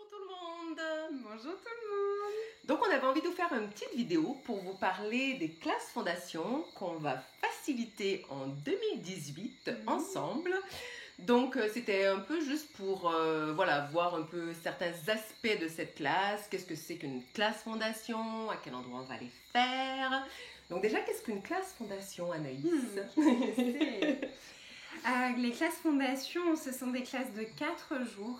Bonjour tout le monde. Bonjour tout le monde. Donc on avait envie de vous faire une petite vidéo pour vous parler des classes fondations qu'on va faciliter en 2018 ensemble. Donc c'était un peu juste pour voilà, voir un peu certains aspects de cette classe. Qu'est-ce que c'est qu'une classe fondation? À quel endroit on va les faire? Donc déjà, qu'est-ce qu'une classe fondation, Anaïs? Les classes fondations, ce sont des classes de 4 jours.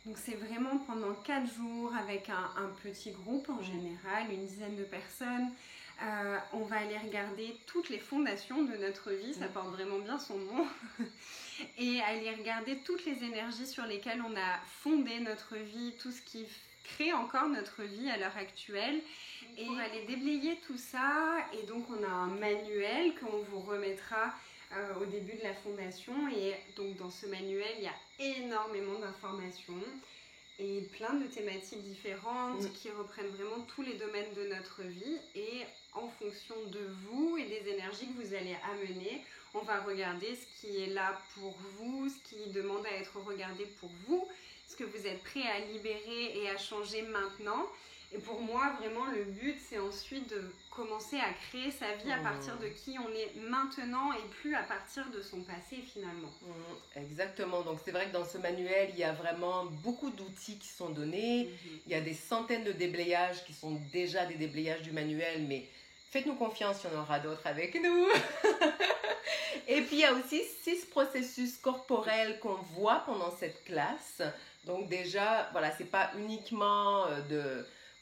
Donc c'est vraiment pendant 4 jours avec un petit groupe en général, une dizaine de personnes. On va aller regarder toutes les fondations de notre vie, ça porte vraiment bien son nom. Et aller regarder toutes les énergies sur lesquelles on a fondé notre vie, tout ce qui crée encore notre vie à l'heure actuelle. Et pour aller déblayer tout ça, et donc on a un manuel qu'on vous remettra au début de la fondation, et donc dans ce manuel il y a énormément d'informations et plein de thématiques différentes qui reprennent vraiment tous les domaines de notre vie, et en fonction de vous et des énergies que vous allez amener, on va regarder ce qui est là pour vous, ce qui demande à être regardé pour vous, ce que vous êtes prêt à libérer et à changer maintenant. Et pour moi, vraiment, le but, c'est ensuite de commencer à créer sa vie à partir de qui on est maintenant et plus à partir de son passé finalement. Exactement. Donc c'est vrai que dans ce manuel, il y a vraiment beaucoup d'outils qui sont donnés. Il y a des centaines de déblayages qui sont déjà des déblayages du manuel, mais faites-nous confiance, il y en aura d'autres avec nous. Et puis il y a aussi 6 processus corporels qu'on voit pendant cette classe. Donc déjà, voilà, c'est pas uniquement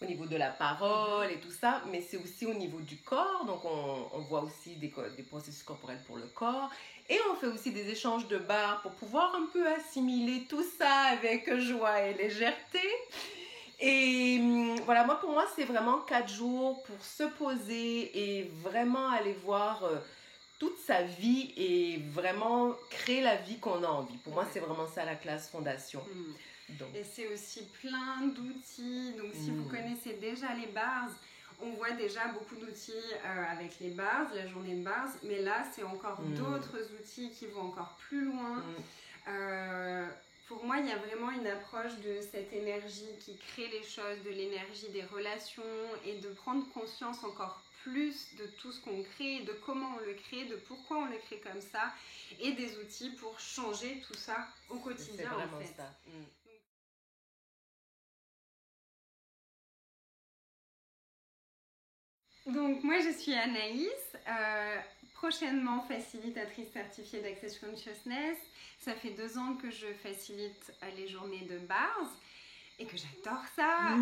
au niveau de la parole et tout ça, mais c'est aussi au niveau du corps. Donc on voit aussi des processus corporels pour le corps. Et on fait aussi des échanges de barres pour pouvoir un peu assimiler tout ça avec joie et légèreté. Et voilà, pour moi, c'est vraiment 4 jours pour se poser et vraiment aller voir toute sa vie et vraiment créer la vie qu'on a envie. Pour moi, c'est vraiment ça la classe fondation. Donc. Et c'est aussi plein d'outils. Donc si vous connaissez déjà les bars, on voit déjà beaucoup d'outils avec les bars, la journée de bars, mais là c'est encore d'autres outils qui vont encore plus loin. Pour moi, il y a vraiment une approche de cette énergie qui crée les choses, de l'énergie des relations, et de prendre conscience encore plus de tout ce qu'on crée, de comment on le crée, de pourquoi on le crée comme ça, et des outils pour changer tout ça au quotidien en fait. Ça. Donc moi je suis Anaïs, prochainement facilitatrice certifiée d'Access Consciousness. Ça fait 2 ans que je facilite les journées de bars et que j'adore ça.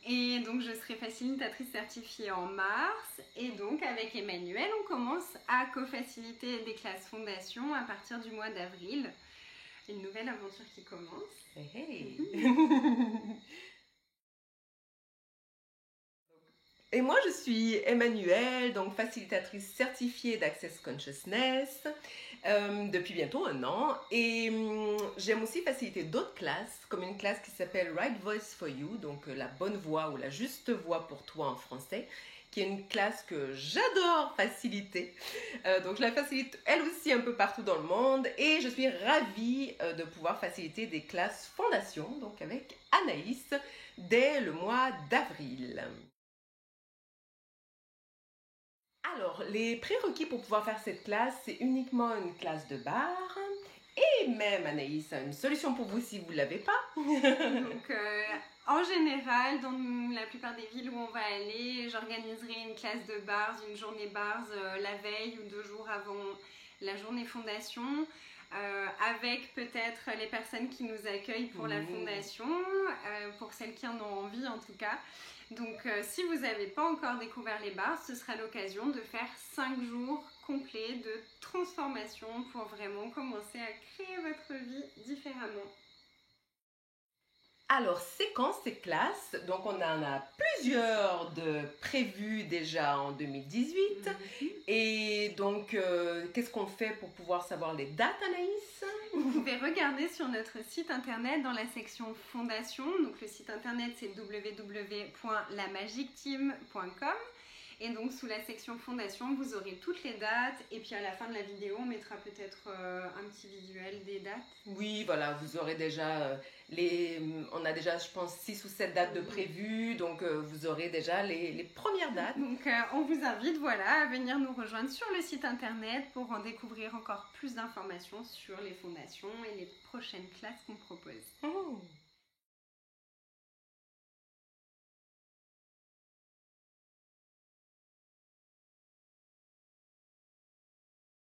Et donc je serai facilitatrice certifiée en mars, et donc avec Emmanuel on commence à co-faciliter des classes fondations à partir du mois d'avril. Une nouvelle aventure qui commence. Hey. Et moi, je suis Emmanuel, donc facilitatrice certifiée d'Access Consciousness depuis bientôt 1 an. Et j'aime aussi faciliter d'autres classes, comme une classe qui s'appelle Right Voice for You, donc la bonne voix ou la juste voix pour toi en français, qui est une classe que j'adore faciliter. Donc je la facilite elle aussi un peu partout dans le monde, et je suis ravie de pouvoir faciliter des classes fondations, donc avec Anaïs, dès le mois d'avril. Alors, les prérequis pour pouvoir faire cette classe, c'est uniquement une classe de bar. Et même, Anaïs a une solution pour vous si vous ne l'avez pas. Donc, en général, dans la plupart des villes où on va aller, j'organiserai une classe de bars, une journée bars la veille ou 2 jours avant la journée fondation, avec peut-être les personnes qui nous accueillent pour la fondation, pour celles qui en ont envie en tout cas. Donc si vous n'avez pas encore découvert les bars, ce sera l'occasion de faire 5 jours complets de transformation pour vraiment commencer à créer votre vie différemment. Alors, c'est quand ces classes? Donc, on en a plusieurs de prévues déjà en 2018. Et donc, qu'est-ce qu'on fait pour pouvoir savoir les dates, Anaïs? Vous pouvez regarder sur notre site internet dans la section Fondation. Donc, le site internet, c'est www.lamagicteam.com. Et donc sous la section fondation, vous aurez toutes les dates. Et puis à la fin de la vidéo, on mettra peut-être un petit visuel des dates. Oui, voilà, vous aurez déjà on a déjà, je pense, 6 ou 7 dates de prévues. Donc vous aurez déjà les premières dates. Donc on vous invite voilà, à venir nous rejoindre sur le site internet pour en découvrir encore plus d'informations sur les fondations et les prochaines classes qu'on propose. Oh.